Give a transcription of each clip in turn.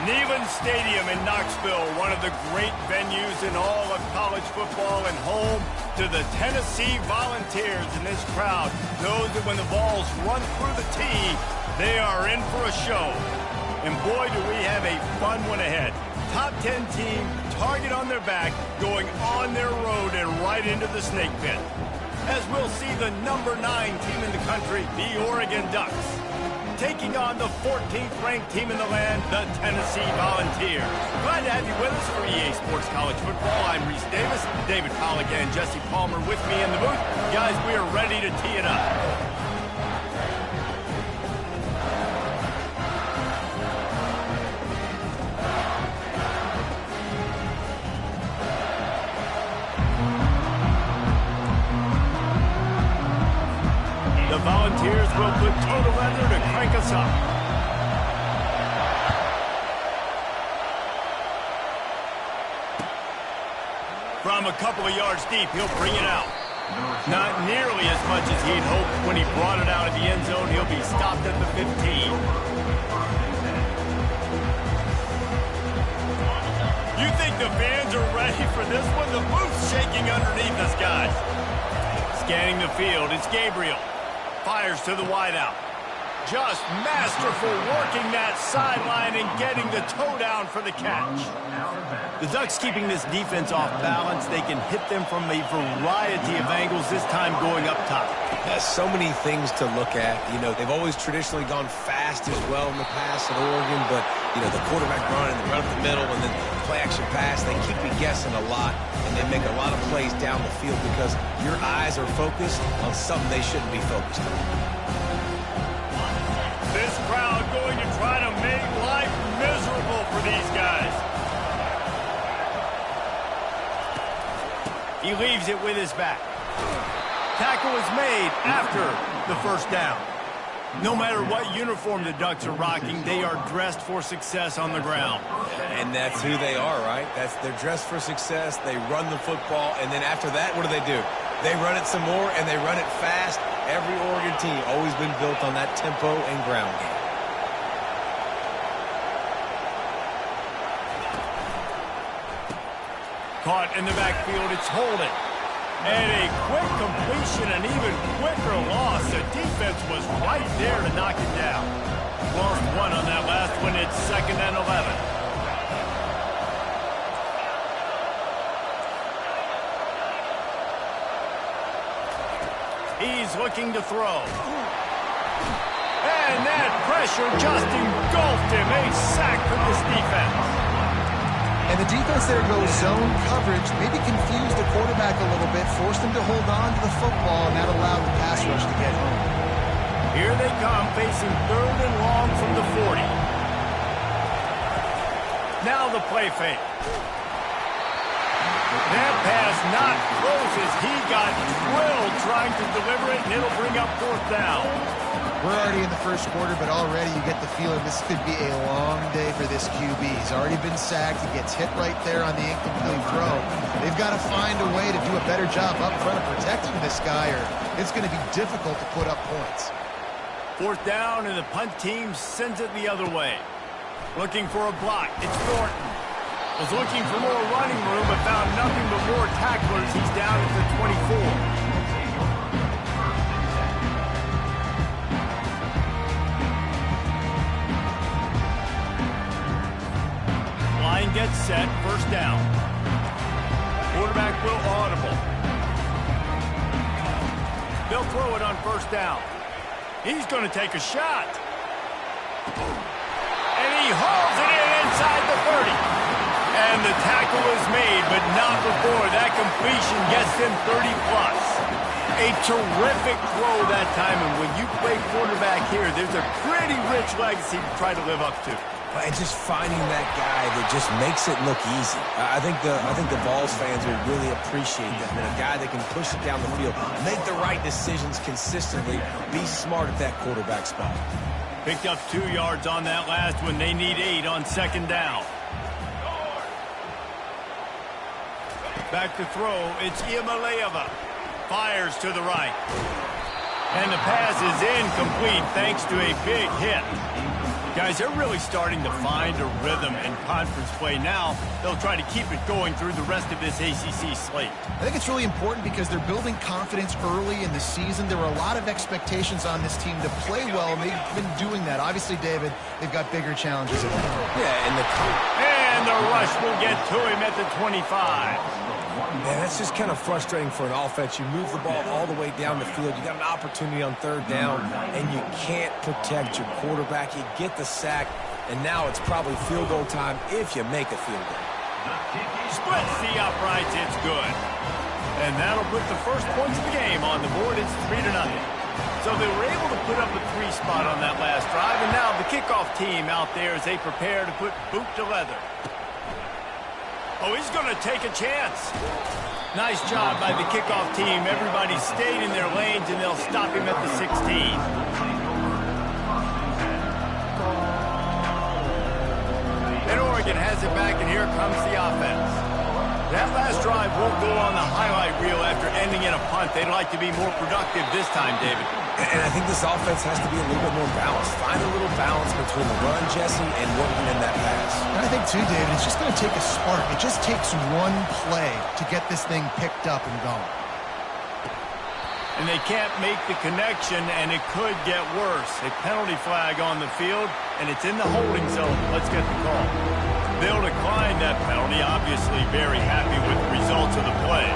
Neyland Stadium in Knoxville, one of the great venues in all of college football and home to the Tennessee Volunteers. And this crowd knows that when the balls run through the tee, they are in for a show. And boy, do we have a fun one ahead. Top 10 team, target on their back, going on their road and right into the snake pit. As we'll see the number 9 team in the country, the Oregon Ducks, taking on the 14th ranked team in the land, the Tennessee Volunteers. Glad to have you with us for EA Sports College Football. I'm Reese Davis, David Pollock and Jesse Palmer with me in the booth. Guys, we are ready to tee it up. The Volunteers will put total leather to crank us up. From a couple of yards deep, he'll bring it out. Not nearly as much as he'd hoped when he brought it out of the end zone. He'll be stopped at the 15. You think the fans are ready for this one? The booth's shaking underneath us, guys. Scanning the field, it's Gabriel. Fires to the wideout. Just masterful working that sideline and getting the toe down for the catch. The Ducks keeping this defense off balance. They can hit them from a variety of angles, this time going up top. So many things to look at. You know, they've always traditionally gone fast as well in the past at Oregon, but, you know, the quarterback run and the run up the middle and then the play-action pass, they keep me guessing a lot, and they make a lot of plays down the field because your eyes are focused on something they shouldn't be focused on. This crowd going to try to make life miserable for these guys. He leaves it with his back. Tackle is made after the first down. No matter what uniform the Ducks are rocking, they are dressed for success on the ground. And that's who they are, right? They're dressed for success. They run the football, and then after that, what do? They run it some more, and they run it fast. Every Oregon team always been built on that tempo and ground game. Caught in the backfield, it's Holden. And a quick completion, an even quicker loss. The defense was right there to knock it down. Lost one on that last one. It's 2nd and 11. He's looking to throw. And that pressure just engulfed him. A sack for this defense. And the defense there goes zone coverage, maybe confused the quarterback a little bit, forced him to hold on to the football, and that allowed the pass rush to get home. Here they come, facing 3rd and long from the 40. Now the play fake. That pass not close as he got drilled trying to deliver it, and it'll bring up 4th down. We're already in the first quarter, but already you get the feeling this could be a long day for this QB. He's already been sacked. He gets hit right there on the incomplete throw. They've got to find a way to do a better job up front of protecting this guy, or it's going to be difficult to put up points. 4th down, and the punt team sends it the other way. Looking for a block. It's Thornton. Was looking for more running room, but found nothing but more tacklers. He's down at the 24. Line gets set, 1st down. Quarterback will audible. They'll throw it on 1st down. He's going to take a shot. And he hauls it in inside the 30. And the tackle is made, but not before that completion gets him 30+. A terrific throw that time, and when you play quarterback here, there's a pretty rich legacy to try to live up to. And just finding that guy that just makes it look easy. I think the Vols fans will really appreciate that. And a guy that can push it down the field, make the right decisions consistently, be smart at that quarterback spot. Picked up 2 yards on that last one. They need 8 on 2nd down. Back to throw, it's Iamaleava. Fires to the right. And the pass is incomplete thanks to a big hit. Guys, they're really starting to find a rhythm in conference play now. They'll try to keep it going through the rest of this ACC slate. I think it's really important because they're building confidence early in the season. There were a lot of expectations on this team to play well, and they've been doing that. Obviously, David, they've got bigger challenges at home. Yeah, and the rush will get to him at the 25. Man, that's just kind of frustrating for an offense. You move the ball all the way down the field. You got an opportunity on third down, and you can't protect your quarterback. You get the sack, and now it's probably field goal time if you make a field goal. Splits the uprights. It's good. And that'll put the first points of the game on the board. It's 3-0. So they were able to put up a 3 spot on that last drive, and now the kickoff team out there as they prepare to put boot to leather. Oh, he's going to take a chance. Nice job by the kickoff team. Everybody stayed in their lanes, and they'll stop him at the 16. And Oregon has it back, and here comes the offense. That last drive won't go on the highlight reel after ending in a punt. They'd like to be more productive this time, David. And I think this offense has to be a little bit more balanced. Find a little balance between the run, Jesse, and working in that pass. And I think, too, David, it's just going to take a spark. It just takes one play to get this thing picked up and going. And they can't make the connection, and it could get worse. A penalty flag on the field, and it's in the holding zone. Let's get the call. They'll decline that penalty, obviously very happy with the results of the play.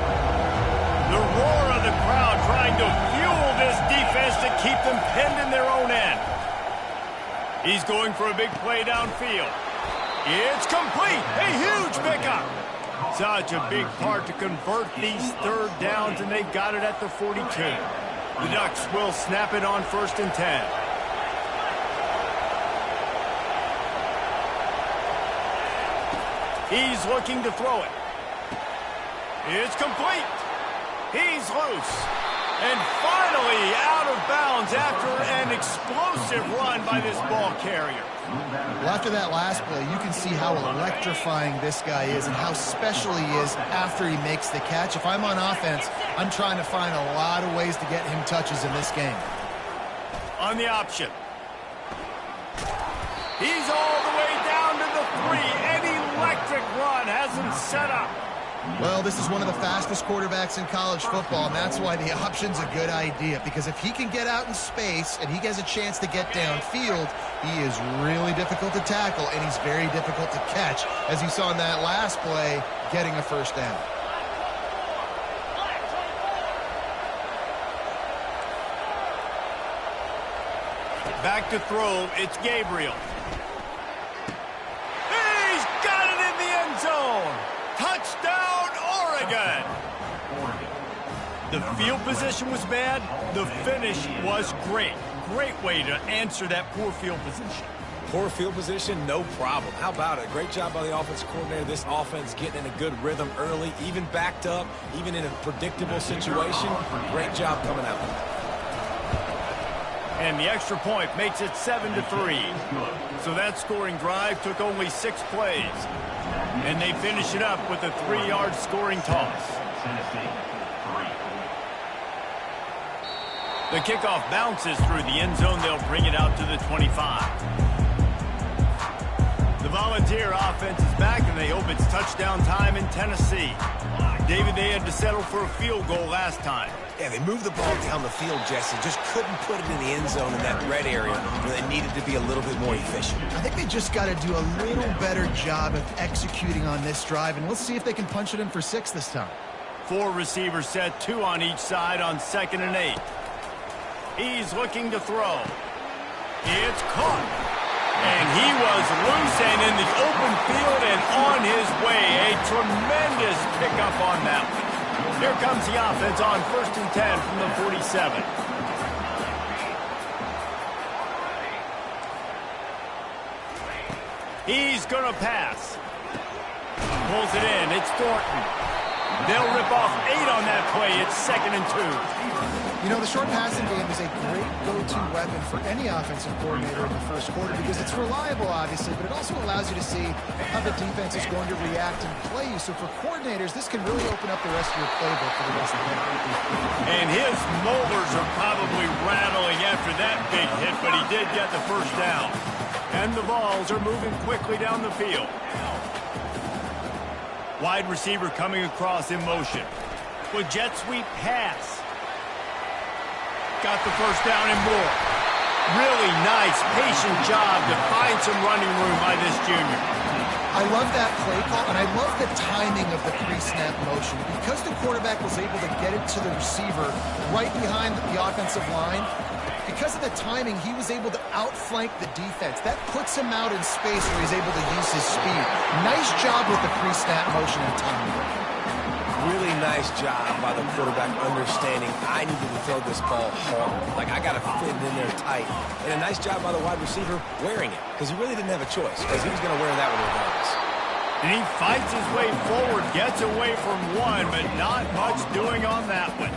The roar of the crowd trying to fuel this defense to keep them pinned in their own end. He's going for a big play downfield. It's complete. A huge pickup. Such a big part to convert these third downs, and they've got it at the 42. The Ducks will snap it on 1st and 10. He's looking to throw it. It's complete. He's loose. And finally out of bounds after an explosive run by this ball carrier. Well, after that last play, you can see how electrifying this guy is and how special he is after he makes the catch. If I'm on offense, I'm trying to find a lot of ways to get him touches in this game. On the option. He's all the way down to the 3. An electric run has him set up. Well, this is one of the fastest quarterbacks in college football, and that's why the option's a good idea. Because if he can get out in space and he has a chance to get downfield, he is really difficult to tackle, and he's very difficult to catch, as you saw in that last play, getting a first down. Back to throw, it's Gabriel. He's got it in the end zone. Touchdown, Oregon. The field position was bad. The finish was great. Great way to answer that poor field position. Poor field position, no problem. How about it? Great job by the offensive coordinator. This offense getting in a good rhythm early, even backed up, even in a predictable situation. Great job coming out. And the extra point makes it 7-3. So that scoring drive took only 6 plays. And they finish it up with a 3-yard scoring toss. The kickoff bounces through the end zone. They'll bring it out to the 25. The Volunteer offense is back, and they hope it's touchdown time in Tennessee. David, they had to settle for a field goal last time. Yeah, they moved the ball down the field, Jesse. Just couldn't put it in the end zone in that red area where they needed to be a little bit more efficient. I think they just got to do a little better job of executing on this drive, and we'll see if they can punch it in for 6 this time. 4 receivers set, 2 on each side on 2nd and 8. He's looking to throw. It's caught. And he was loose and in the open field and on his way. A tremendous pickup on that one. Here comes the offense on 1st and 10 from the 47. He's going to pass. Pulls it in. It's Thornton. They'll rip off 8 on that play. It's 2nd and 2. You know, the short passing game is a great go-to weapon for any offensive coordinator in the first quarter because it's reliable, obviously, but it also allows you to see how the defense is going to react and play you. So for coordinators, this can really open up the rest of your playbook for the rest of the game. And his molars are probably rattling after that big hit, but he did get the first down. And the Vols are moving quickly down the field. Wide receiver coming across in motion. With jet sweep pass. Got the first down and more. Really nice, patient job to find some running room by this junior. I love that play call, and I love the timing of the pre-snap motion. Because the quarterback was able to get it to the receiver right behind the offensive line, because of the timing, he was able to outflank the defense. That puts him out in space where he's able to use his speed. Nice job with the pre-snap motion and timing. Really nice job by the quarterback understanding I needed to throw this ball hard. Like, I got to fit it in there tight. And a nice job by the wide receiver wearing it, because he really didn't have a choice, because he was going to wear that one regardless. And he fights his way forward, gets away from one, but not much doing on that one.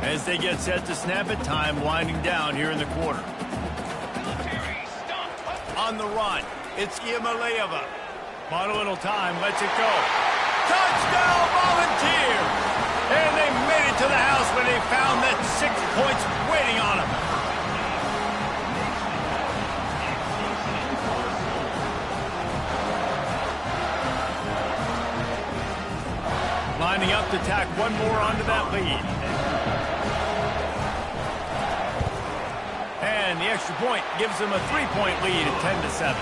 As they get set to snap it, time winding down here in the quarter. On the run, it's Iamaleava. Bought a little time, lets it go. Touchdown, Volunteers! And they made it to the house when they found that 6 points waiting on them. Lining up to tack one more onto that lead. And the extra point gives them a 3-point lead at 10-7.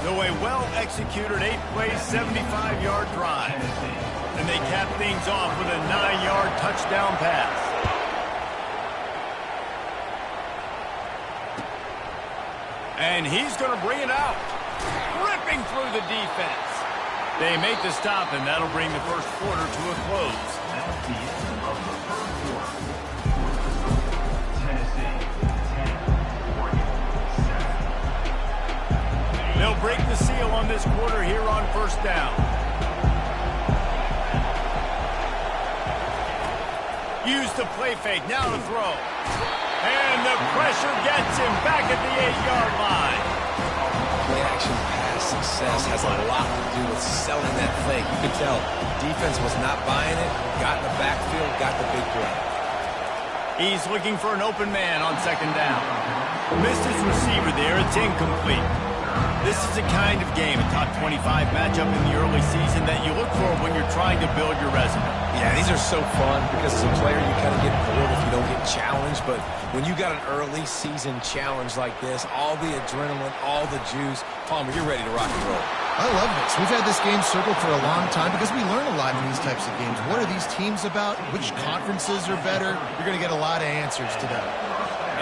Though a well-executed 8-play, 75-yard drive. And they cap things off with a 9-yard touchdown pass. And he's going to bring it out. Ripping through the defense. They make the stop, and that'll bring the first quarter to a close. They'll break the seal on this quarter here on first down. Use the play fake, now to throw. And the pressure gets him back at the 8-yard line. Play action pass success has a lot to do with selling that fake. You could tell defense was not buying it, got in the backfield, got the big play. He's looking for an open man on second down. Missed his receiver there, it's incomplete. This is a kind of game, a top 25 matchup in the early season that you look for when you're trying to build your resume. Yeah, these are so fun because as a player you kind of get bored if you don't get challenged, but when you got an early season challenge like this, all the adrenaline, all the juice, Palmer, you're ready to rock and roll. I love this. We've had this game circled for a long time because we learn a lot in these types of games. What are these teams about? Which conferences are better? You're going to get a lot of answers today.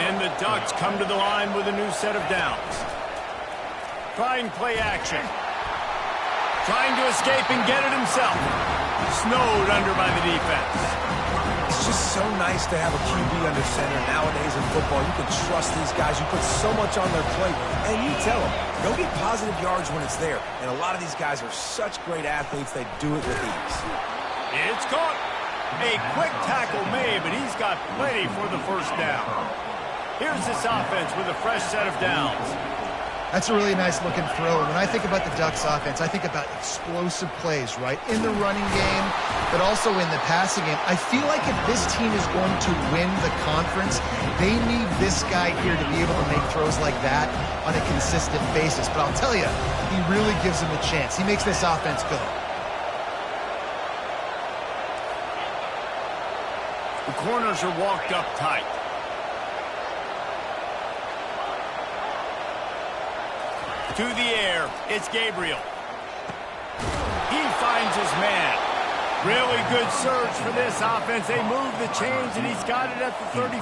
And the Ducks come to the line with a new set of downs. Trying play action. Trying to escape and get it himself. Snowed under by the defense. It's just so nice to have a QB under center nowadays in football. You can trust these guys. You put so much on their plate, and you tell them, go get positive yards when it's there. And a lot of these guys are such great athletes, they do it with ease. It's caught. A quick tackle made, but he's got plenty for the first down. Here's this offense with a fresh set of downs. That's a really nice looking throw. When I think about the Ducks offense, I think about explosive plays, right? In the running game, but also in the passing game. I feel like if this team is going to win the conference, they need this guy here to be able to make throws like that on a consistent basis. But I'll tell you, he really gives them a chance. He makes this offense go. The corners are walked up tight. To the air, it's Gabriel. He finds his man. Really good surge for this offense. They move the chains, and he's got it at the 34.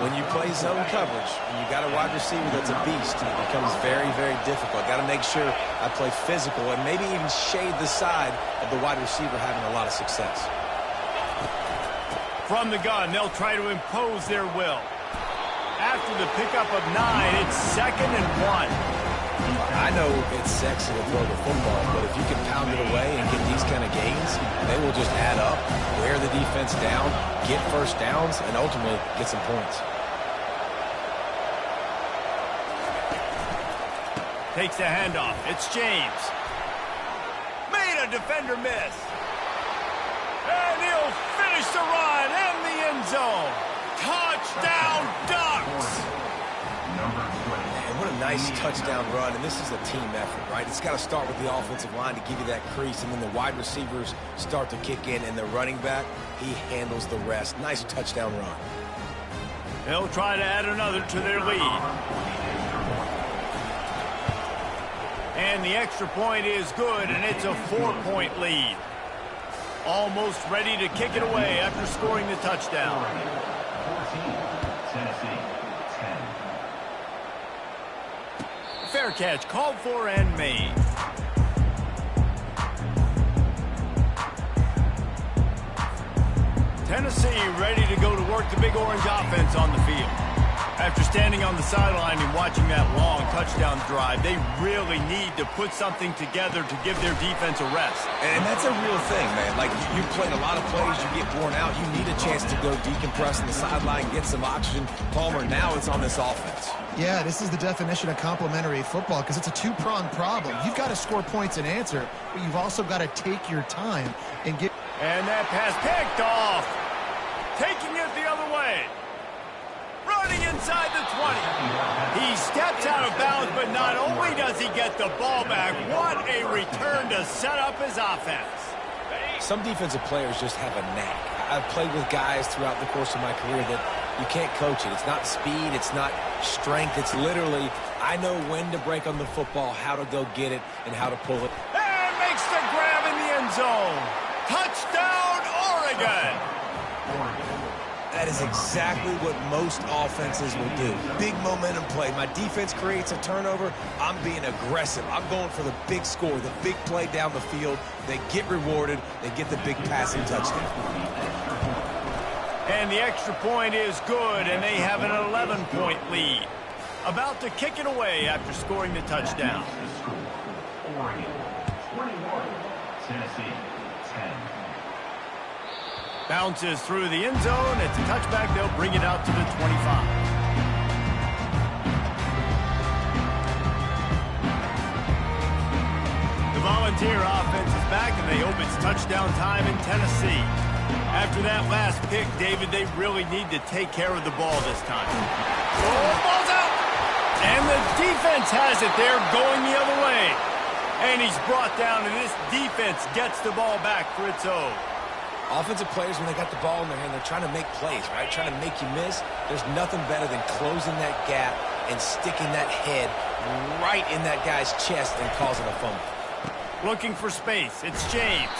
When you play zone coverage, and you got a wide receiver that's a beast, it becomes very, very difficult. Got to make sure I play physical and maybe even shade the side of the wide receiver having a lot of success. From the gun, they'll try to impose their will. After the pickup of 9, it's 2nd and 1. I know it's sexy to throw the football, but if you can pound it away and get these kind of gains, they will just add up, wear the defense down, get first downs, and ultimately get some points. Takes the handoff. It's James. Made a defender miss. And he'll finish the run in the end zone. Touchdown, Ducks! What a nice touchdown run, and this is a team effort, right? It's got to start with the offensive line to give you that crease, and then the wide receivers start to kick in, and the running back, he handles the rest. Nice touchdown run. They'll try to add another to their lead. And the extra point is good, and it's a 4-point lead. Almost ready to kick it away after scoring the touchdown. 14, Tennessee, 10. Fair catch called for and made. Tennessee ready to go to work the Big Orange offense on the field. After standing on the sideline and watching that long touchdown drive, they really need to put something together to give their defense a rest. And that's a real thing, man. Like, you've played a lot of plays, you get worn out, you need a chance to go decompress on the sideline, get some oxygen. Palmer, now it's on this offense. Yeah, this is the definition of complementary football because it's a two-pronged problem. You've got to score points and answer, but you've also got to take your time and get... And that pass picked off. Taking it the other way. Running inside the 20. He steps out of bounds, but not only does he get the ball back, what a return to set up his offense. Some defensive players just have a knack. I've played with guys throughout the course of my career that you can't coach it. It's not speed, it's not strength. It's literally, I know when to break on the football, how to go get it, and how to pull it. And makes the grab in the end zone. Touchdown, Oregon. That is exactly what most offenses will do. Big momentum play. My defense creates a turnover. I'm being aggressive. I'm going for the big score, the big play down the field. They get rewarded. They get the big passing touchdown. And the extra point is good, and they have an 11-point lead. About to kick it away after scoring the touchdown. Oregon, 21, Tennessee, 10. Bounces through the end zone. It's a touchback. They'll bring it out to the 25. The Volunteer offense is back, and they hope it's touchdown time in Tennessee. After that last pick, David, they really need to take care of the ball this time. Oh, ball's out! And the defense has it. They're going the other way. And he's brought down, and this defense gets the ball back for its own. Offensive players, when they got the ball in their hand, they're trying to make plays, right? Trying to make you miss. There's nothing better than closing that gap and sticking that head right in that guy's chest and causing a fumble. Looking for space. It's James.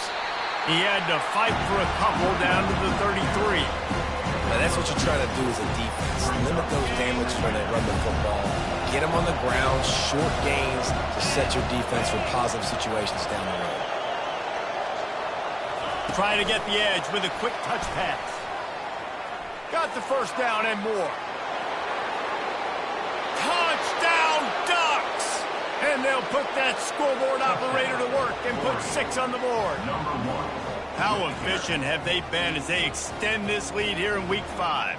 He had to fight for a couple down to the 33. Now, that's what you try to do as a defense. Limit those damages when they run the football. Get them on the ground, short gains to set your defense for positive situations down the road. Trying to get the edge with a quick touch pass. Got the first down and more. Touchdown Ducks! And they'll put that scoreboard operator to work and put 6 on the board. How efficient have they been as they extend this lead here in Week 5?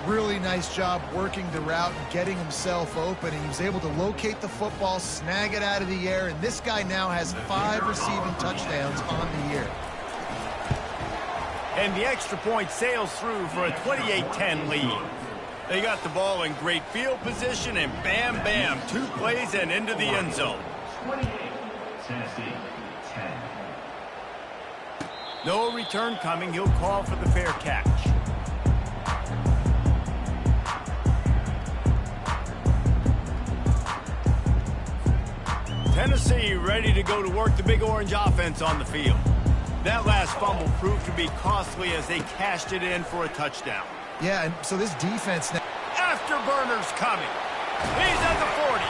Really nice job working the route and getting himself open. And he was able to locate the football, snag it out of the air, and this guy now has 5 receiving touchdowns on the year. And the extra point sails through for a 28-10 lead. They got the ball in great field position, and bam, bam, 2 plays and into the end zone. 28, Tennessee, 10. No return coming. He'll call for the fair catch. Tennessee ready to go to work the Big Orange offense on the field. That last fumble proved to be costly as they cashed it in for a touchdown. Yeah, and so this defense now... Afterburner's coming. He's at the 40.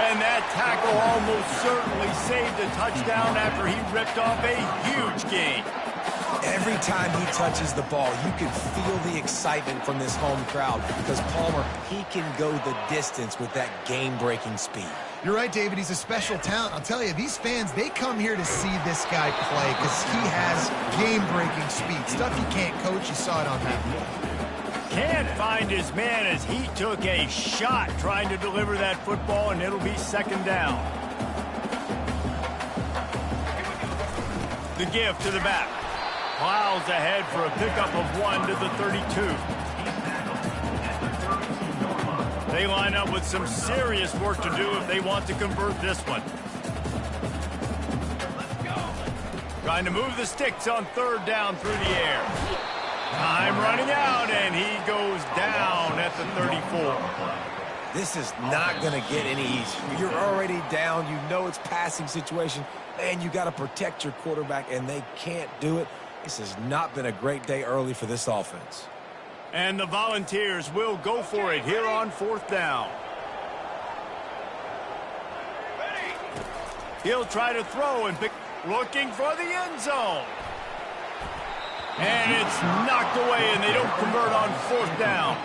And that tackle almost certainly saved a touchdown after he ripped off a huge gain. Every time he touches the ball, you can feel the excitement from this home crowd because Palmer, he can go the distance with that game-breaking speed. You're right, David. He's a special talent. I'll tell you, these fans, they come here to see this guy play because he has game-breaking speed. Stuff you can't coach. You saw it on that. Can't find his man as he took a shot trying to deliver that football, and it'll be second down. The give to the back. Plows ahead for a pickup of 1 to the 32. They line up with some serious work to do if they want to convert this one. Trying to move the sticks on third down through the air. Time running out, and he goes down at the 34. This is not going to get any easier. You're already down. You know it's passing situation, and you got to protect your quarterback, and they can't do it. This has not been a great day early for this offense. And the Volunteers will go for it here on fourth down. He'll try to throw and pick, looking for the end zone. And it's knocked away, and they don't convert on fourth down.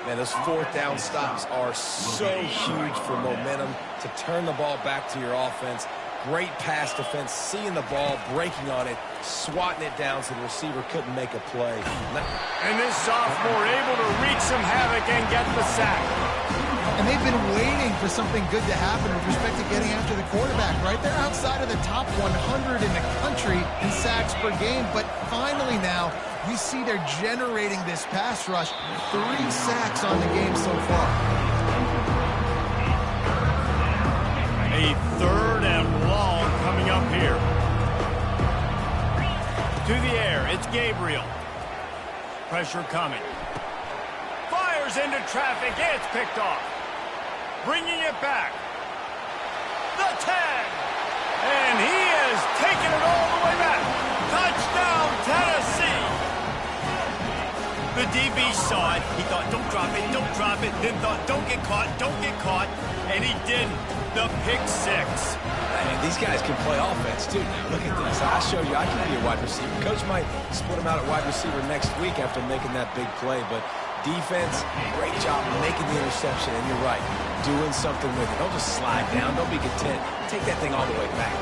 Man, those fourth down stops are so huge for momentum to turn the ball back to your offense. Great pass defense, seeing the ball, breaking on it, swatting it down so the receiver couldn't make a play. And this sophomore able to wreak some havoc and get the sack. And they've been waiting for something good to happen with respect to getting after the quarterback, right? They're outside of the top 100 in the country in sacks per game, but finally now we see they're generating this pass rush. 3 sacks on the game so far. A third and long coming up here. To the air, it's Gabriel. Pressure coming. Fires into traffic, it's picked off. Bringing it back. The 10. And he has taken it all the way back. Touchdown, Tennessee. The DB saw it. He thought, don't drop it, don't drop it. Then thought, don't get caught, don't get caught. And he didn't. The pick 6. And these guys can play offense, too. Now, look at this. I showed you I can be a wide receiver. Coach might split him out at wide receiver next week after making that big play. But defense, great job making the interception. And you're right, doing something with it. Don't just slide down. Don't be content. Take that thing all the way back.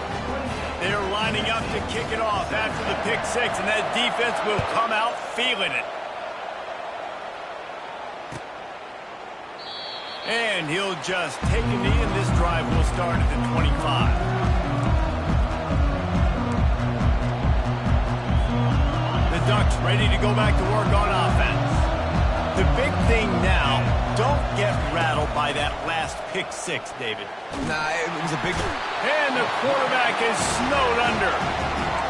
They're lining up to kick it off after the pick 6, and that defense will come out feeling it. And he'll just take a knee, and this drive will start at the 25. The Ducks ready to go back to work on offense. The big thing now, don't get rattled by that last pick 6, David. Nah, it was a big... And the quarterback is snowed under.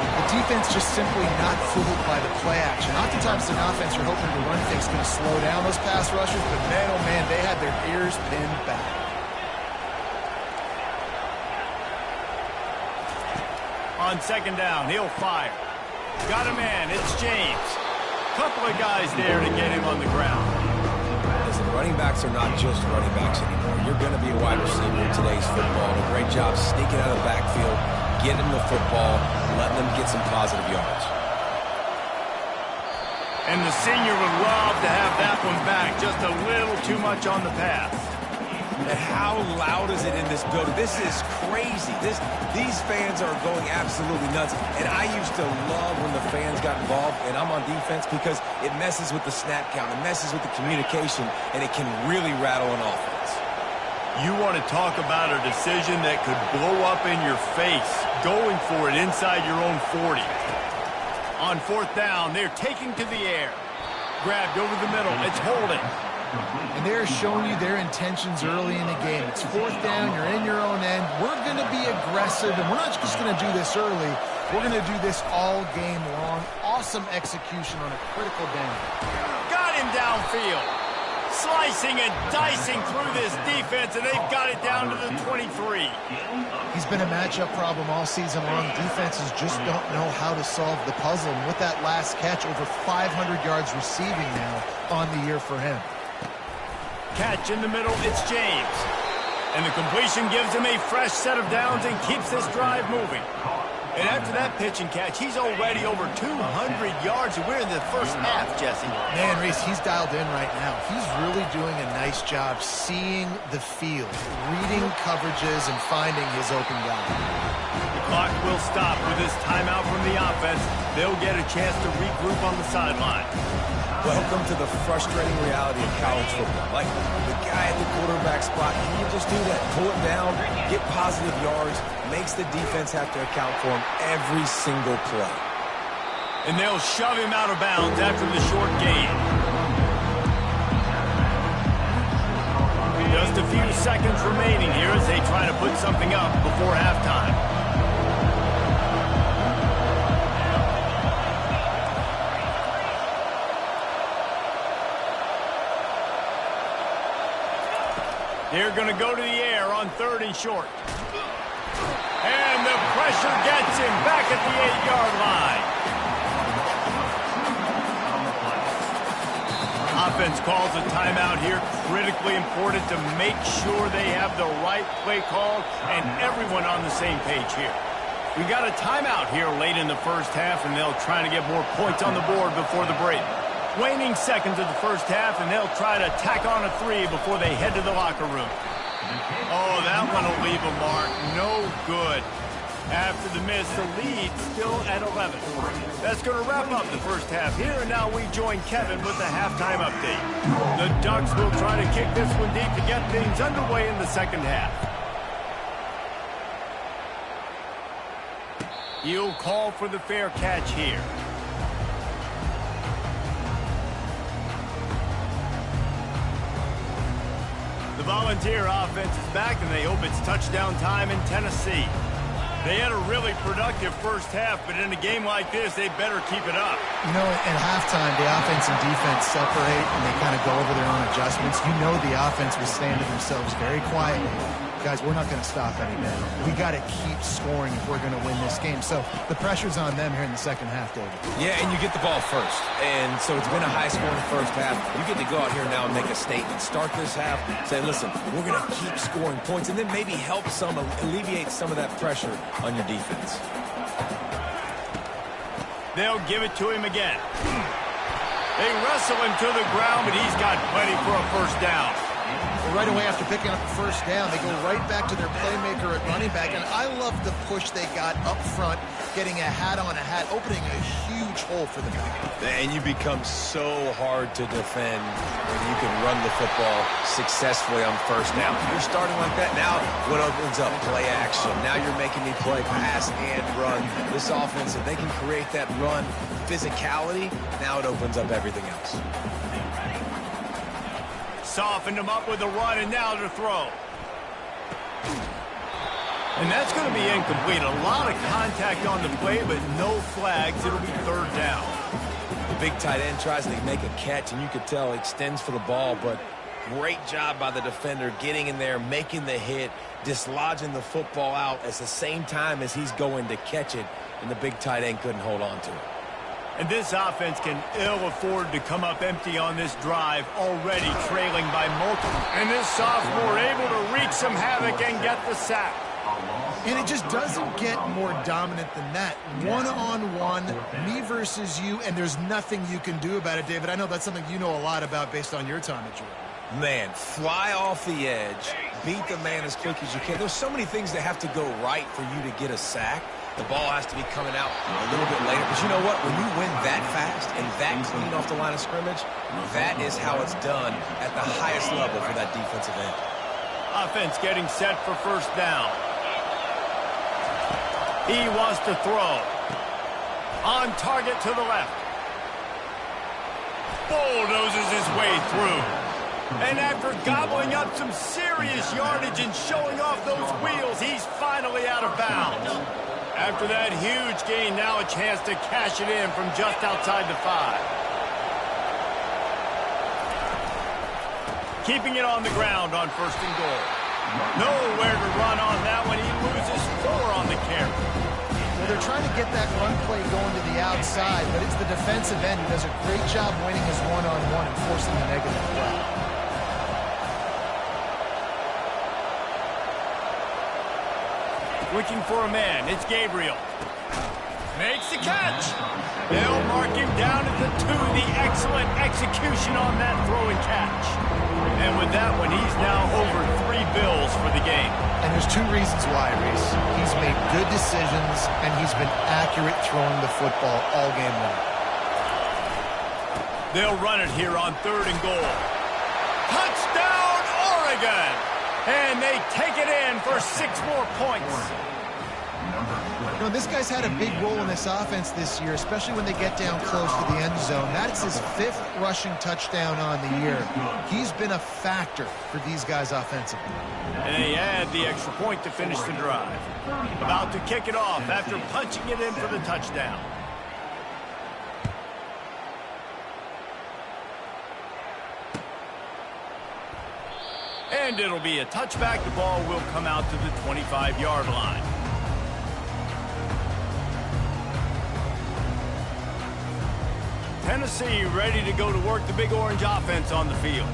The defense just simply not fooled by the play action. Oftentimes in offense, you're hoping the run thing's going to slow down those pass rushers, but man, oh man, they had their ears pinned back. On second down, he'll fire. Got a man, it's James. Couple of guys there to get him on the ground. Listen, running backs are not just running backs anymore. You're going to be a wide receiver in today's football. A great job sneaking out of the backfield, getting them the football, letting them get some positive yards. And the senior would love to have that one back. Just a little too much on the pass. And how loud is it in this building? This is crazy. These fans are going absolutely nuts. And I used to love when the fans got involved, and I'm on defense because it messes with the snap count. It messes with the communication, and it can really rattle an offense. You want to talk about a decision that could blow up in your face, going for it inside your own 40. On fourth down, they're taking to the air. Grabbed over the middle. It's holding. And they're showing you their intentions early in the game. It's fourth down, you're in your own end. We're going to be aggressive, and we're not just going to do this early. We're going to do this all game long. Awesome execution on a critical down. Got him downfield. Slicing and dicing through this defense, and they've got it down to the 23. He's been a matchup problem all season long. Defenses just don't know how to solve the puzzle. And with that last catch, over 500 yards receiving now on the year for him. Catch in the middle, it's James. And the completion gives him a fresh set of downs and keeps this drive moving. And after that pitch and catch, he's already over 200 yards. We're in the first half, Jesse. Man, Reese, he's dialed in right now. He's really doing a nice job seeing the field, reading coverages, and finding his open guy. The clock will stop with this timeout from the offense. They'll get a chance to regroup on the sideline. Welcome to the frustrating reality of college football. Like, the guy at the quarterback spot, can you just do that? Pull it down, get positive yards, makes the defense have to account for him every single play. And they'll shove him out of bounds after the short gain. Just a few seconds remaining here as they try to put something up before halftime. They're going to go to the air on 3rd and short. And the pressure gets him back at the 8-yard line. Offense calls a timeout here. Critically important to make sure they have the right play call and everyone on the same page here. We got a timeout here late in the first half, and they'll try to get more points on the board before the break. Waning seconds of the first half, and they'll try to tack on a 3 before they head to the locker room. Oh, that one will leave a mark. No good. After the miss, the lead still at 11. That's going to wrap up the first half here, and now we join Kevin with the halftime update. The Ducks will try to kick this one deep to get things underway in the second half. He'll call for the fair catch here. The Volunteer offense is back, and they hope it's touchdown time in Tennessee. They had a really productive first half, but in a game like this, they better keep it up. You know, at halftime, the offense and defense separate, and they kind of go over their own adjustments. You know the offense was saying to themselves very quietly, guys, we're not going to stop any now. We got to keep scoring if we're going to win this game. So the pressure's on them here in the second half, David. Yeah, and you get the ball first. And so it's been a high-scoring first half. You get to go out here now and make a statement. Start this half, say, listen, we're going to keep scoring points, and then maybe help some, alleviate some of that pressure on your defense. They'll give it to him again. They wrestle him to the ground, but he's got plenty for a first down. Well, right away after picking up the first down, they go right back to their playmaker at running back, and I love the push they got up front, getting a hat on a hat, opening a huge hole for the guy. And you become so hard to defend when you can run the football successfully on first down. You're starting like that. Now what opens up? Play action. Now you're making me play pass and run. This offense, if they can create that run physicality, now it opens up everything else. Softened him up with a run, and now to throw. And that's going to be incomplete. A lot of contact on the play, but no flags. It'll be 3rd down. The big tight end tries to make a catch, and you could tell he extends for the ball, but great job by the defender getting in there, making the hit, dislodging the football out at the same time as he's going to catch it, and the big tight end couldn't hold on to it. And this offense can ill afford to come up empty on this drive, already trailing by multiple. And this sophomore able to wreak some havoc and get the sack. And it just doesn't get more dominant than that. One-on-one, me versus you, and there's nothing you can do about it, David. I know that's something you know a lot about based on your time at Georgia. Man, fly off the edge, beat the man as quick as you can. There's so many things that have to go right for you to get a sack. The ball has to be coming out a little bit later. But you know what? When you win that fast and that clean off the line of scrimmage, that is how it's done at the highest level for that defensive end. Offense getting set for first down. He wants to throw. On target to the left. Bulldozes his way through. And after gobbling up some serious yardage and showing off those wheels, he's finally out of bounds. After that huge gain, now a chance to cash it in from just outside the 5. Keeping it on the ground on 1st and goal. Nowhere to run on that one. He loses 4 on the carry. Well, they're trying to get that run play going to the outside, but it's the defensive end who does a great job winning his one-on-one and forcing the negative play. Looking for a man. It's Gabriel. Makes the catch. They'll mark him down at the 2. The excellent execution on that throw and catch. And with that one, he's now over 3 bills for the game. And there's 2 reasons why, Reese. He's made good decisions, and he's been accurate throwing the football all game long. They'll run it here on 3rd and goal. Touchdown, Oregon! And they take it in for 6 more points. You know, this guy's had a big role in this offense this year, especially when they get down close to the end zone. That's his 5th rushing touchdown on the year. He's been a factor for these guys offensively. And they add the extra point to finish the drive. About to kick it off after punching it in for the touchdown. And it'll be a touchback. The ball will come out to the 25-yard line. Tennessee ready to go to work the Big Orange offense on the field.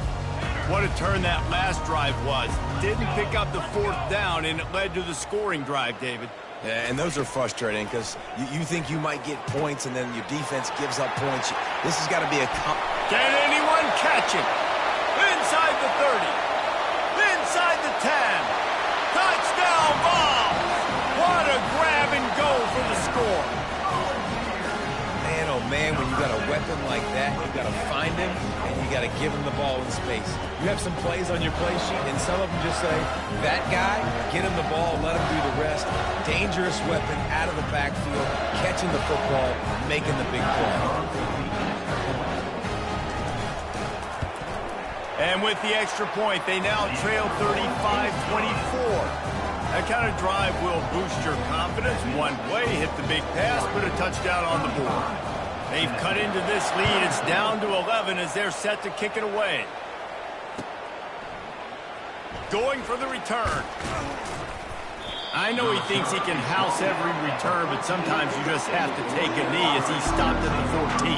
What a turn that last drive was. Didn't pick up the 4th down, and it led to the scoring drive, David. Yeah, and those are frustrating because you think you might get points, and then your defense gives up points. This has got to be a... Can anyone catch him? Inside the 30. Inside the 10. Touchdown ball. What a grab and go for the score. Man, oh man, when you got a weapon like that, you got to find him, and you got to give him the ball in space. You have some plays on your play sheet, and some of them just say, that guy, get him the ball, let him do the rest. Dangerous weapon out of the backfield, catching the football, making the big play. And with the extra point, they now trail 35-24. That kind of drive will boost your confidence. One play, hit the big pass, put a touchdown on the board. They've cut into this lead. It's down to 11 as they're set to kick it away. Going for the return. I know he thinks he can house every return, but sometimes you just have to take a knee as he stopped at the 14.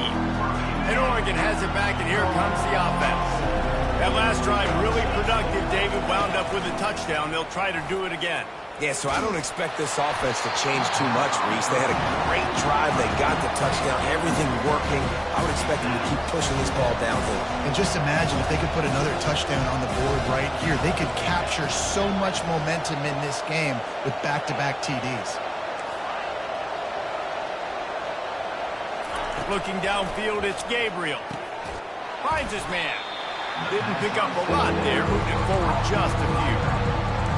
And Oregon has it back, and here comes the offense. That last drive really productive. David wound up with a touchdown. They'll try to do it again. Yeah, so I don't expect this offense to change too much, Reese. They had a great drive. They got the touchdown. Everything working. I would expect them to keep pushing this ball downhill. And just imagine if they could put another touchdown on the board right here. They could capture so much momentum in this game with back-to-back TDs. Looking downfield, it's Gabriel. Finds his man. Didn't pick up a lot there, moved it forward just a few.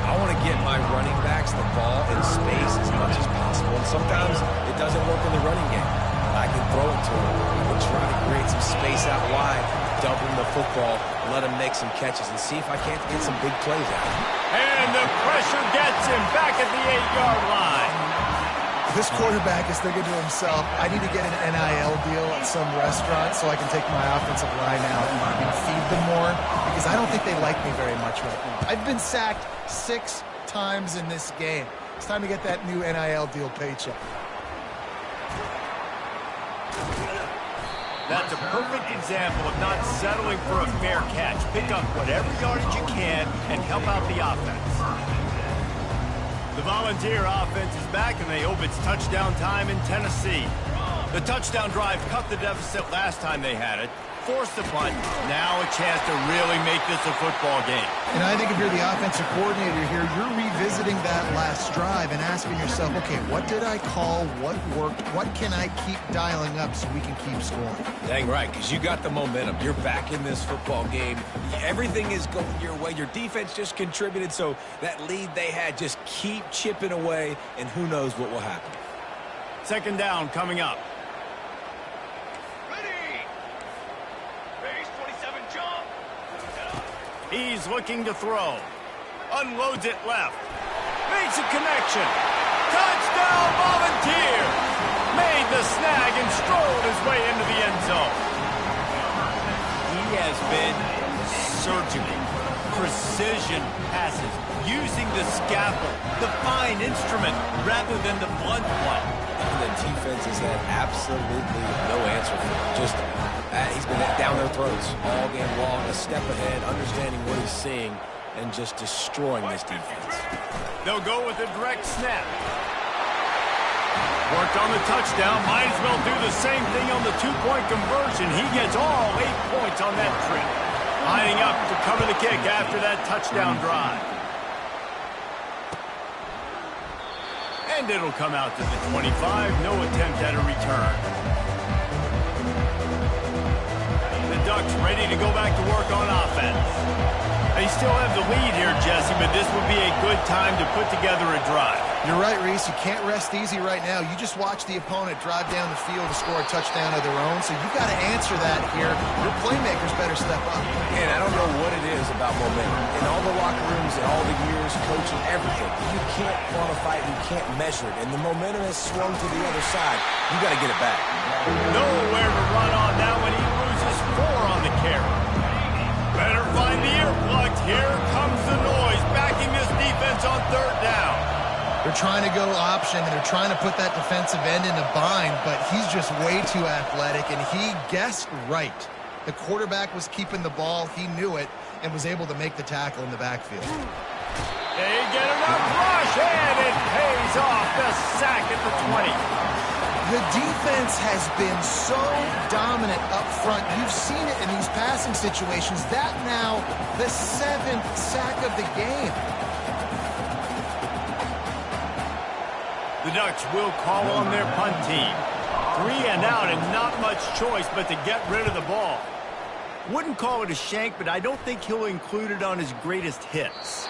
I want to get my running backs the ball in space as much as possible. And sometimes it doesn't work in the running game. I can throw it to him. I can try to create some space out wide, dump him the football, let him make some catches, and see if I can't get some big plays out of him. And the pressure gets him back at the 8-yard line. This quarterback is thinking to himself, I need to get an NIL deal at some restaurant so I can take my offensive line out and feed them more, because I don't think they like me very much right now. I've been sacked 6 times in this game. It's time to get that new NIL deal paycheck. That's a perfect example of not settling for a fair catch. Pick up whatever yardage you can and help out the offense. The Volunteer offense is back, and they hope it's touchdown time in Tennessee. The touchdown drive cut the deficit last time they had it, forced the punt. Now a chance to really make this a football game. And I think if you're the offensive coordinator here, you're revisiting that last drive and asking yourself, okay, what did I call? What worked? What can I keep dialing up so we can keep scoring? Dang right, because you got the momentum. You're back in this football game. Everything is going your way. Your defense just contributed, so that lead they had, just keep chipping away, and who knows what will happen. Second down coming up. He's looking to throw. Unloads it left. Makes a connection. Touchdown Volunteer! Made the snag and strolled his way into the end zone. He has been surgical. Precision passes. Using the scalpel, the fine instrument, rather than the blunt one. And the defense has had absolutely no answer for him. Just he's been down their throats all game long, a step ahead, understanding what he's seeing, and just destroying this defense. They'll go with a direct snap. Worked on the touchdown. Might as well do the same thing on the two-point conversion. He gets all 8 points on that trip. Lining up to cover the kick after that touchdown drive. And it'll come out to the 25. No attempt at a return. The Ducks ready to go back to work on offense. They still have the lead here, Jesse, but this would be a good time to put together a drive. You're right, Reese. You can't rest easy right now. You just watch the opponent drive down the field to score a touchdown of their own, so you got to answer that here. Your playmakers better step up. And I don't know what it is about momentum. In all the locker rooms and all the years, coaching, everything, you can't quantify it, you can't measure it. And the momentum has swung to the other side. You got to get it back. Nowhere to run on now when he loses 4 on the carry. Better find the earplugs. Here comes the noise, backing this defense on 3rd down. They're trying to go option, and they're trying to put that defensive end in a bind, but he's just way too athletic, and he guessed right. The quarterback was keeping the ball. He knew it and was able to make the tackle in the backfield. They get enough rush, and it pays off. The sack at the 20. The defense has been so dominant up front. You've seen it in these passing situations. That now the 7th sack of the game. The Ducks will call on their punt team. 3 and out and not much choice but to get rid of the ball. Wouldn't call it a shank, but I don't think he'll include it on his greatest hits.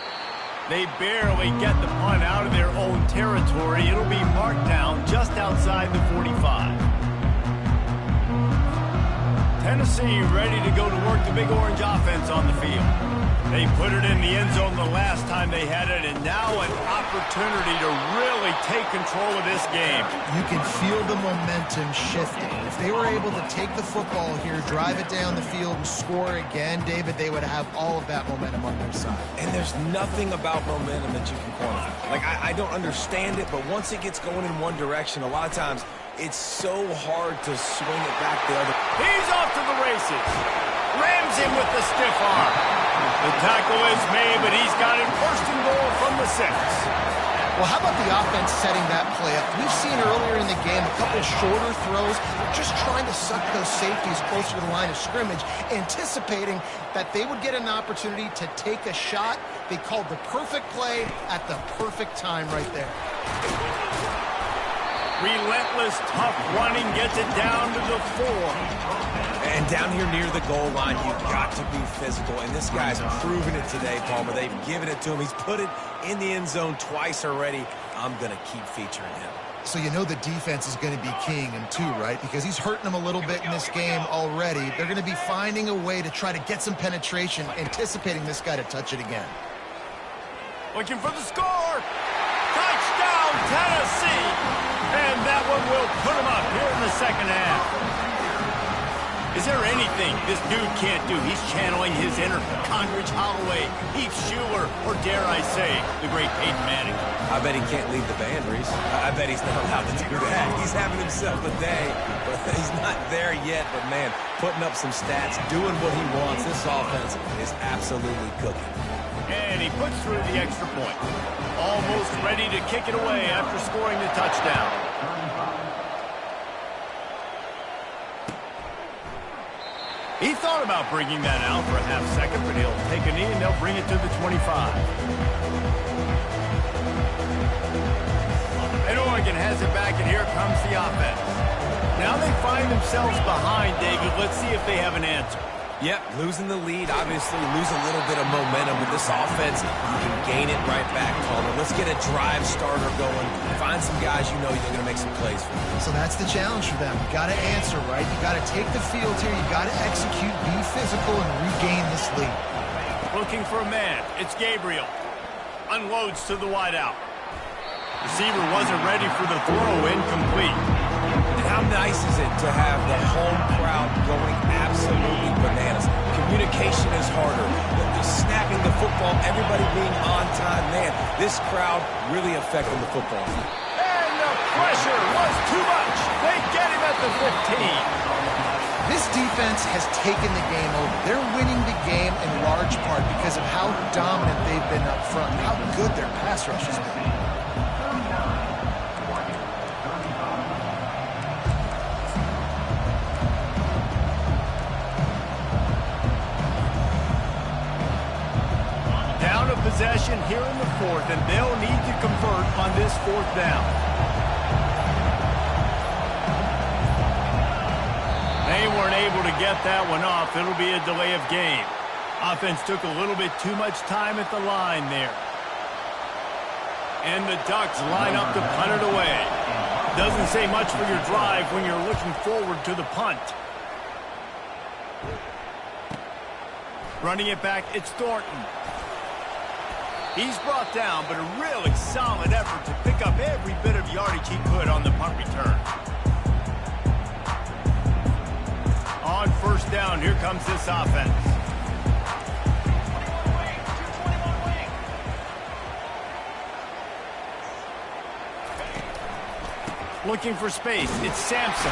They barely get the punt out of their own territory. It'll be marked down just outside the 45. Tennessee ready to go to work the Big Orange offense on the field. They put it in the end zone the last time they had it, and now an opportunity to really take control of this game. You can feel the momentum shifting. If they were able to take the football here, drive it down the field, and score again, David, they would have all of that momentum on their side. And there's nothing about momentum that you can quantify. Like, I don't understand it, but once it gets going in one direction, a lot of times it's so hard to swing it back the other. He's off to the races. Rams him with the stiff arm. The tackle is made, but he's got it 1st and goal from the 6. Well, how about the offense setting that play up? We've seen earlier in the game a couple shorter throws, just trying to suck those safeties closer to the line of scrimmage, anticipating that they would get an opportunity to take a shot. They called the perfect play at the perfect time right there. Relentless, tough running gets it down to the 4. And down here near the goal line, you've got to be physical. And this guy's proven it today, Palmer. They've given it to him. He's put it in the end zone twice already. I'm going to keep featuring him. So you know the defense is going to be keying him too, right? Because he's hurting them a little bit in this game already. They're going to be finding a way to try to get some penetration, anticipating this guy to touch it again. Looking for the score. Touchdown, Tennessee. And that one will put him up here in the 2nd half. Is there anything this dude can't do? He's channeling his inner Condridge Holloway, Heath Schuler, or dare I say, the great Peyton Manning. I bet he can't lead the band, Reese. I bet he's not allowed to do that. He's having himself a day, but he's not there yet. But, man, putting up some stats, doing what he wants. This offense is absolutely cooking. And he puts through the extra point. Almost ready to kick it away after scoring the touchdown. He thought about bringing that out for a half second, but he'll take a knee and they'll bring it to the 25. And Oregon has it back, and here comes the offense. Now they find themselves behind, David. Let's see if they have an answer. Yep, losing the lead, obviously lose a little bit of momentum, but this offense, you can gain it right back, Palmer. Let's get a drive starter going. Find some guys you know you're going to make some plays for. So that's the challenge for them. You got to answer, right? You got to take the field here. You got to execute, be physical, and regain this lead. Looking for a man. It's Gabriel. Unloads to the wideout. Receiver wasn't ready for the throw, incomplete. And how nice is it to have the home crowd going absolutely bananas? Communication is harder. The snapping the football, everybody being on time. Man, this crowd really affecting the football. And the pressure was too much. They get him at the 15. This defense has taken the game over. They're winning the game in large part because of how dominant they've been up front, how good their pass rush has been. Possession here in the 4th, and they'll need to convert on this 4th down. They weren't able to get that one off. It'll be a delay of game. Offense took a little bit too much time at the line there. And the Ducks line up to punt it away. Doesn't say much for your drive when you're looking forward to the punt. Running it back, it's Thornton. He's brought down, but a really solid effort to pick up every bit of yardage he could on the punt return. On first down, here comes this offense. Looking for space, it's Sampson.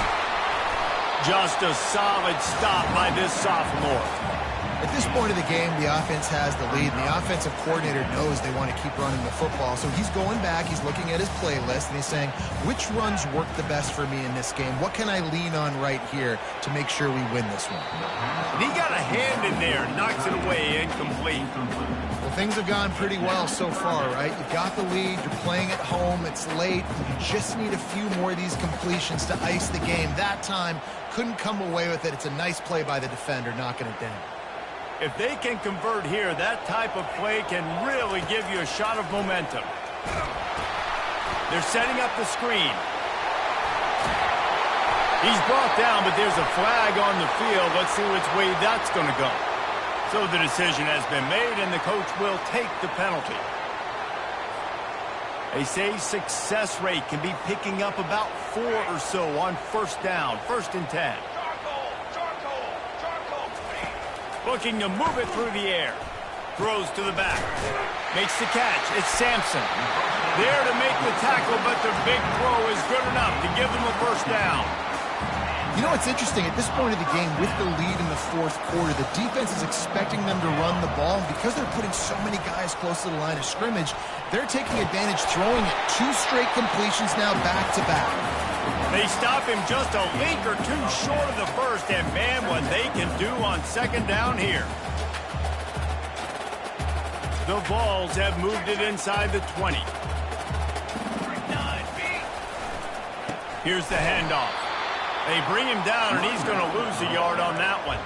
Just a solid stop by this sophomore. At this point of the game, the offense has the lead, and the offensive coordinator knows they want to keep running the football. So he's going back, he's looking at his playlist, and he's saying, which runs work the best for me in this game? What can I lean on right here to make sure we win this one? And he got a hand in there, knocks it away, incomplete. Well, things have gone pretty well so far, right? You've got the lead, you're playing at home, it's late, you just need a few more of these completions to ice the game. That time, couldn't come away with it. It's a nice play by the defender, knocking it down. If they can convert here, that type of play can really give you a shot of momentum. They're setting up the screen. He's brought down, but there's a flag on the field. Let's see which way that's going to go. So the decision has been made, and the coach will take the penalty. They say success rate can be picking up about 4 or so on first down, 1st and 10. Looking to move it through the air. Throws to the back. Makes the catch. It's Sampson. There to make the tackle, but the big throw is good enough to give them a first down. You know what's interesting? At this point of the game, with the lead in the fourth quarter, the defense is expecting them to run the ball. And because they're putting so many guys close to the line of scrimmage, they're taking advantage, throwing it 2 straight completions now back to back. They stop him just a link or 2 short of the first, and man, what they can do on 2nd down here. The Vols have moved it inside the 20. Here's the handoff. They bring him down, and he's going to lose a yard on that one.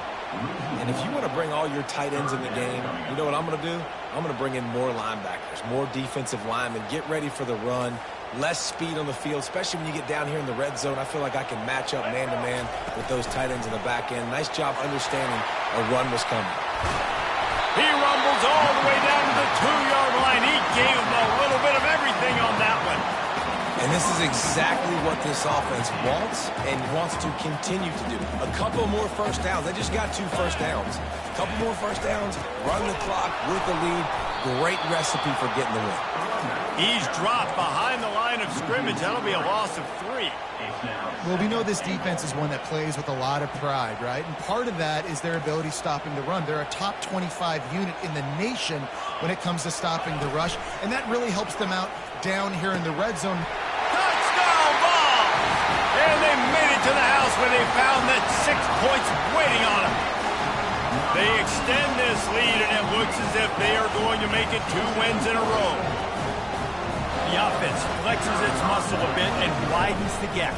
And if you want to bring all your tight ends in the game, you know what I'm going to do? I'm going to bring in more linebackers, more defensive linemen, get ready for the run, less speed on the field, especially when you get down here in the red zone. I feel like I can match up man-to-man with those tight ends in the back end. Nice job understanding a run was coming. He rumbles all the way down to the 2-yard line. He gave him a little bit of everything on that one. And this is exactly what this offense wants and wants to continue to do. A couple more first downs. They just got 2 first downs. A couple more first downs, run the clock with the lead. Great recipe for getting the win. He's dropped behind the line of scrimmage. That'll be a loss of 3. Well, we know this defense is one that plays with a lot of pride, right? And part of that is their ability stopping the run. They're a top 25 unit in the nation when it comes to stopping the rush, and that really helps them out down here in the red zone. Touchdown ball! And they made it to the house where they found that 6 points waiting on them. They extend this lead, and it looks as if they are going to make it 2 wins in a row. The offense flexes its muscle a bit and widens the gap.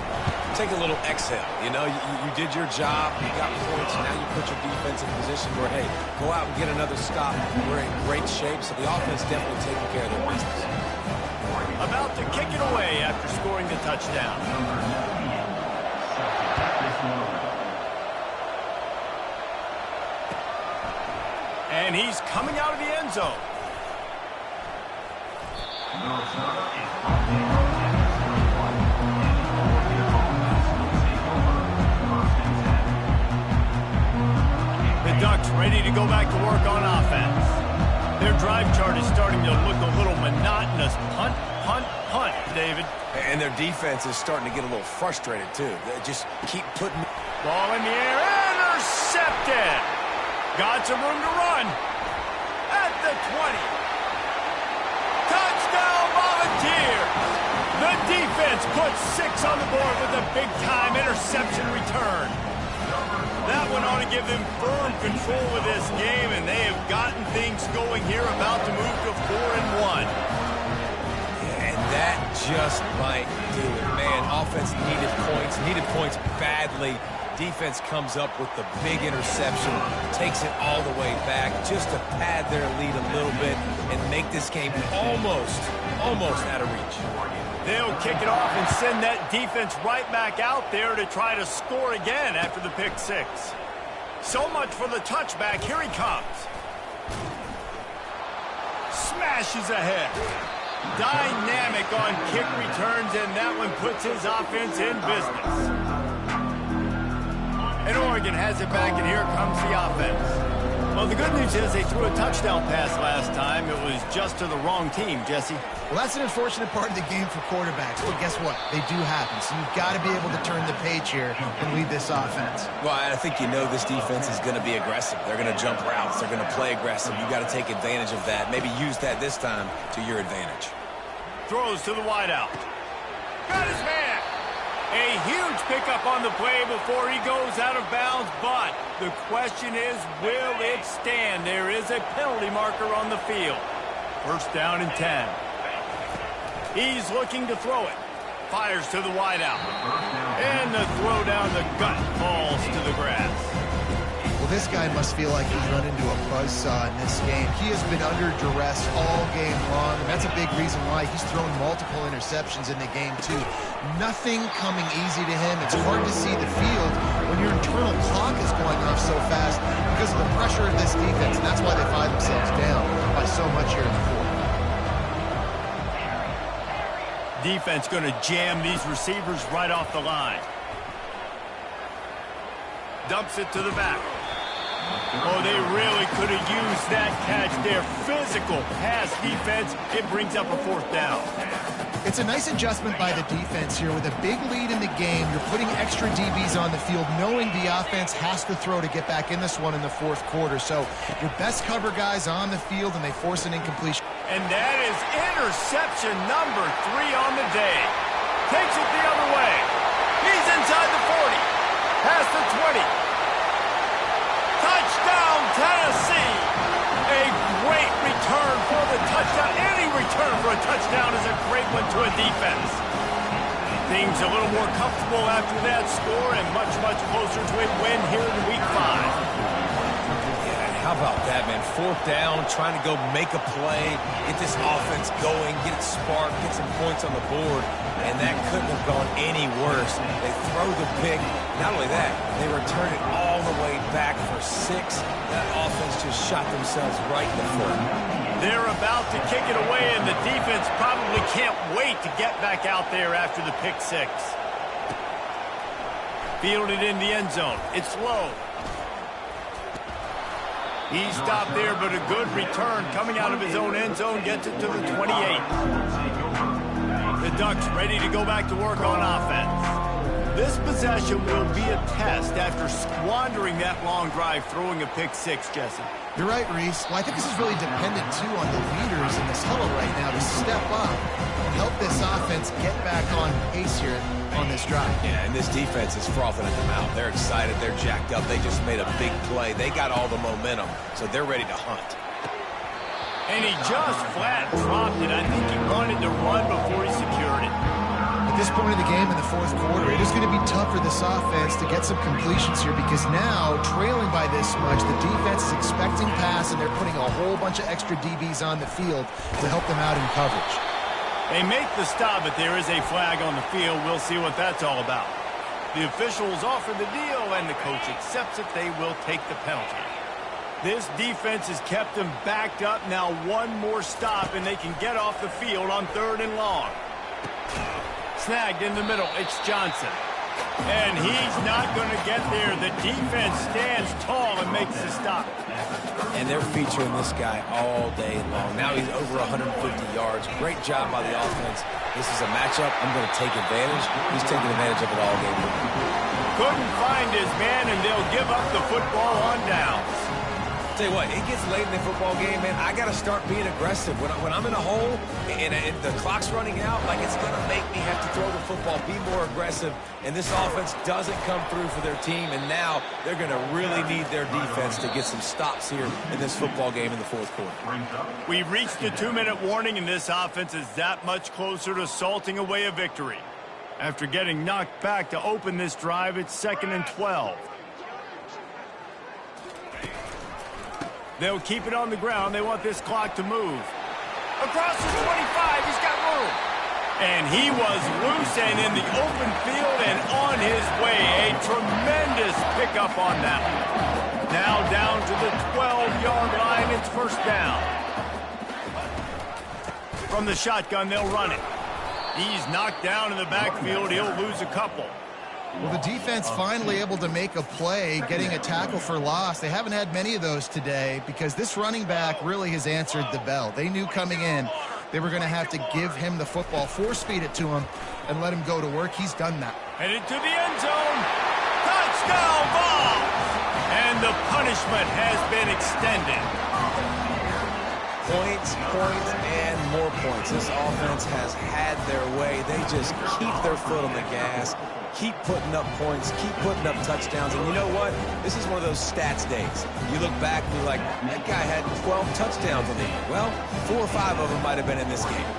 Take a little exhale. You know, you did your job. You got points. Now you put your defense in a position where, hey, go out and get another stop. We're in great shape, so the offense definitely taking care of their business. About to kick it away after scoring the touchdown. And he's coming out of the end zone. The Ducks ready to go back to work on offense. Their drive chart is starting to look a little monotonous. Punt, punt, punt, David. And their defense is starting to get a little frustrated, too. They just keep putting... Ball in the air, intercepted. Got some room to run. At the 20. Touchdown, Volunteers. The defense puts 6 on the board with a big-time interception return. That one ought to give them firm control of this game, and they have gotten things going here, about to move to 4-1. And that just might do it. Man, offense needed points badly. defense comes up with the big interception, takes it all the way back just to pad their lead a little bit and make this game almost out of reach. They'll kick it off and send that defense right back out there to try to score again after the pick six. So much for the touchback. Here he comes. Smashes ahead. Dynamic on kick returns, and that one puts his offense in business. And Oregon has it back, and here comes the offense. Well, the good news is they threw a touchdown pass last time. It was just to the wrong team, Jesse. Well, that's an unfortunate part of the game for quarterbacks, but guess what? They do happen, so you've got to be able to turn the page here and lead this offense. Well, I think you know this defense is going to be aggressive. They're going to jump routes. They're going to play aggressive. You've got to take advantage of that. Maybe use that this time to your advantage. Throws to the wideout. Got his man. A huge pickup on the play before he goes out of bounds, but the question is, will it stand? There is a penalty marker on the field. First down and 10. He's looking to throw it. Fires to the wideout. And the throw down the gut falls to the grass. Well, this guy must feel like he's run into a buzzsaw in this game. He has been under duress all game long, and that's a big reason why he's thrown multiple interceptions in the game, too. Nothing coming easy to him. It's hard to see the field when your internal clock is going off so fast because of the pressure of this defense, and that's why they find themselves down by so much here in the fourth. Defense going to jam these receivers right off the line. Dumps it to the back. Oh, they really could have used that catch there. Physical pass defense. It brings up a fourth down. It's a nice adjustment by the defense here. With a big lead in the game, you're putting extra DBs on the field, knowing the offense has to throw to get back in this one in the fourth quarter. So your best cover guys on the field, and they force an incompletion. And that is interception number 3 on the day. Takes it the other way. He's inside the 40. Past the 20. Touchdown, Tennessee. A great return for the touchdown. Any return for a touchdown is a great one to a defense. Things a little more comfortable after that score and much closer to a win here in week 5. How about that, man? Fourth down, trying to go make a play, get this offense going, get it sparked, get some points on the board, and that couldn't have gone any worse. They throw the pick. Not only that, they return it all the way back for 6. That offense just shot themselves right in the foot. They're about to kick it away, and the defense probably can't wait to get back out there after the pick 6. Fielded in the end zone. It's low. He stopped there, but a good return coming out of his own end zone gets it to the 28. The Ducks ready to go back to work on offense. This possession will be a test after squandering that long drive throwing a pick 6, Jesse. You're right, Reese. Well, I think this is really dependent, too, on the leaders in this huddle right now to step up and help this offense get back on pace here on this drive. Yeah, and this defense is frothing at the mouth. They're excited. They're jacked up. They just made a big play. They got all the momentum, so they're ready to hunt. And he just flat dropped it. I think he wanted to run before he secured it. At this point of the game in the fourth quarter, it is going to be tough for this offense to get some completions here because now, trailing by this much, the defense is expecting pass, and they're putting a whole bunch of extra DBs on the field to help them out in coverage. They make the stop, but there is a flag on the field. We'll see what that's all about. The officials offer the deal, and the coach accepts it. They will take the penalty. This defense has kept them backed up. Now one more stop, and they can get off the field on 3rd and long. Snagged in the middle. It's Johnson. And he's not going to get there. The defense stands tall and makes the stop. And they're featuring this guy all day long. Now he's over 150 yards. Great job by the offense. This is a matchup. I'm going to take advantage. He's taking advantage of it all game long. Couldn't find his man, and they'll give up the football on downs. Tell you what, it gets late in the football game, man. I got to start being aggressive. When I'm in a hole and the clock's running out, like, it's going to make me have to throw the football, be more aggressive. And this offense doesn't come through for their team, and now they're going to really need their defense to get some stops here in this football game in the fourth quarter. We've reached the 2-minute warning, and this offense is that much closer to salting away a victory. After getting knocked back to open this drive, it's 2nd and 12. They'll keep it on the ground. They want this clock to move. Across the 25, he's got room. And he was loose and in the open field and on his way. A tremendous pickup on that one. Now down to the 12-yard line. It's 1st down. From the shotgun, they'll run it. He's knocked down in the backfield. He'll lose a couple. Well, the defense finally able to make a play, getting a tackle for loss. They haven't had many of those today because this running back really has answered the bell. They knew coming in they were going to have to give him the football, force-feed it to him, and let him go to work. He's done that. Headed to the end zone. Touchdown ball! And the punishment has been extended. Points, and more points. This offense has had their way. They just keep their foot on the gas, keep putting up points, keep putting up touchdowns. And you know what? This is one of those stats days. You look back and you're like, that guy had 12 touchdowns on the year. Well, 4 or 5 of them might have been in this game.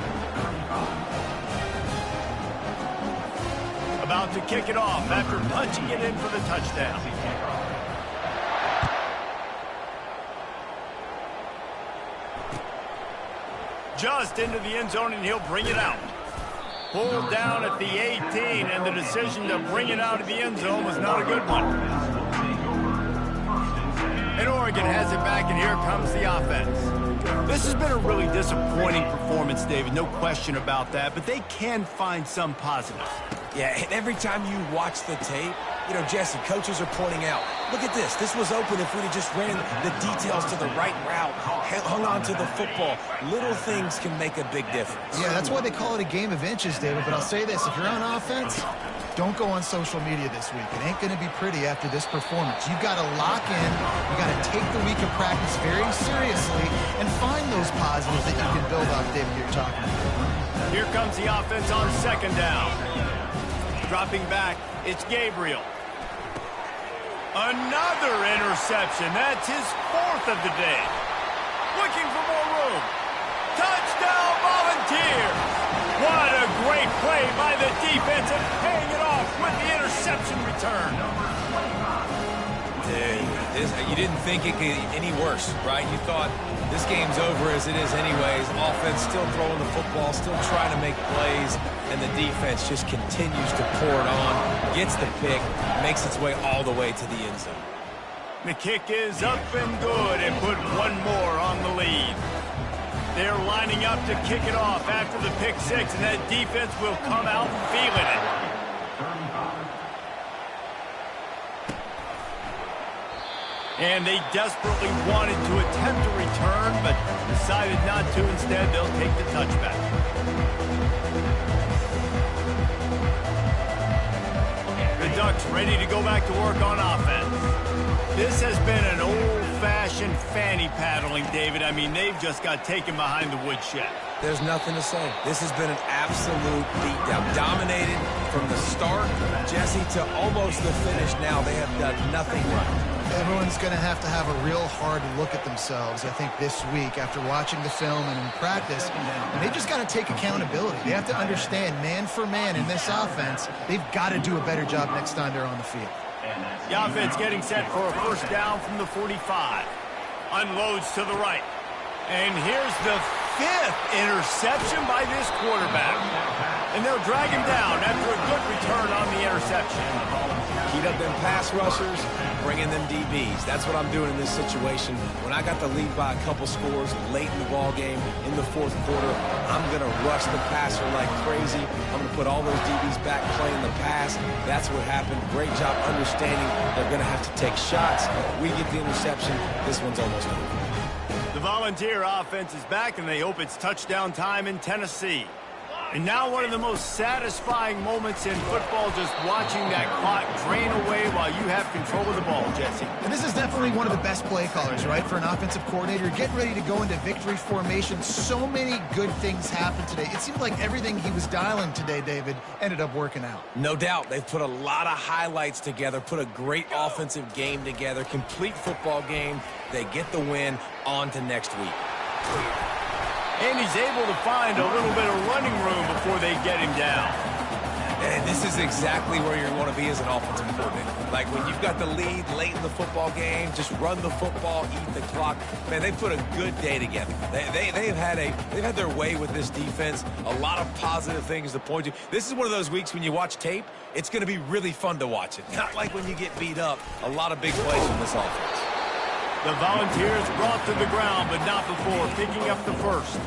About to kick it off after punching it in for the touchdown. Just into the end zone, and he'll bring it out. Pulled down at the 18, and the decision to bring it out of the end zone was not a good one. And Oregon has it back, and here comes the offense. This has been a really disappointing performance, David, no question about that, but they can find some positives. Yeah, and every time you watch the tape, you know, Jesse, coaches are pointing out, look at this. This was open if we'd have just ran the details to the right route, hung on to the football. Little things can make a big difference. Yeah, that's why they call it a game of inches, David. But I'll say this, if you're on offense, don't go on social media this week. It ain't going to be pretty after this performance. You've got to lock in. You've got to take the week of practice very seriously and find those positives that you can build off, David, you're talking about. Here comes the offense on 2nd down. Dropping back, it's Gabriel. Another interception. That's his 4th of the day. Looking for more room. Touchdown Volunteers. What a great play by the defense and paying it off with the interception return. You didn't think it could get any worse, right? You thought this game's over as it is anyways. Offense still throwing the football, still trying to make plays, and the defense just continues to pour it on, gets the pick, makes its way all the way to the end zone. The kick is up and good and put one more on the lead. They're lining up to kick it off after the pick 6, and that defense will come out feeling it. And they desperately wanted to attempt a return, but decided not to. Instead, they'll take the touchback. The Ducks ready to go back to work on offense. This has been an old-fashioned fanny paddling, David. I mean, they've just got taken behind the woodshed. There's nothing to say. This has been an absolute beatdown. Dominated from the start, Jesse, to almost the finish now. They have done nothing right. Everyone's going to have a real hard look at themselves, I think, this week after watching the film and in practice. And they've just got to take accountability. They have to understand, man for man in this offense, they've got to do a better job next time they're on the field. The offense getting set for a 1st down from the 45. Unloads to the right. And here's the 5th interception by this quarterback. And they'll drag him down after a good return on the interception. Heat up them pass rushers, bring in them DBs. That's what I'm doing in this situation. When I got the lead by a couple scores late in the ball game, in the 4th quarter, I'm going to rush the passer like crazy. I'm going to put all those DBs back playing the pass. That's what happened. Great job understanding they're going to have to take shots. We get the interception. This one's almost over. The Volunteer offense is back, and they hope it's touchdown time in Tennessee. And now one of the most satisfying moments in football, just watching that clock drain away while you have control of the ball, Jesse. And this is definitely one of the best play callers, right, for an offensive coordinator. Getting ready to go into victory formation. So many good things happened today. It seemed like everything he was dialing today, David, ended up working out. No doubt. They've put a lot of highlights together, put a great offensive game together, complete football game. They get the win. On to next week. And he's able to find a little bit of running room before they get him down. And this is exactly where you want to be as an offensive coordinator. Like when you've got the lead late in the football game, just run the football, eat the clock. Man, they put a good day together. They've had their way with this defense. A lot of positive things to point to. This is one of those weeks when you watch tape, it's going to be really fun to watch it. Not like when you get beat up. A lot of big plays from this offense. The Volunteers brought to the ground, but not before picking up the first.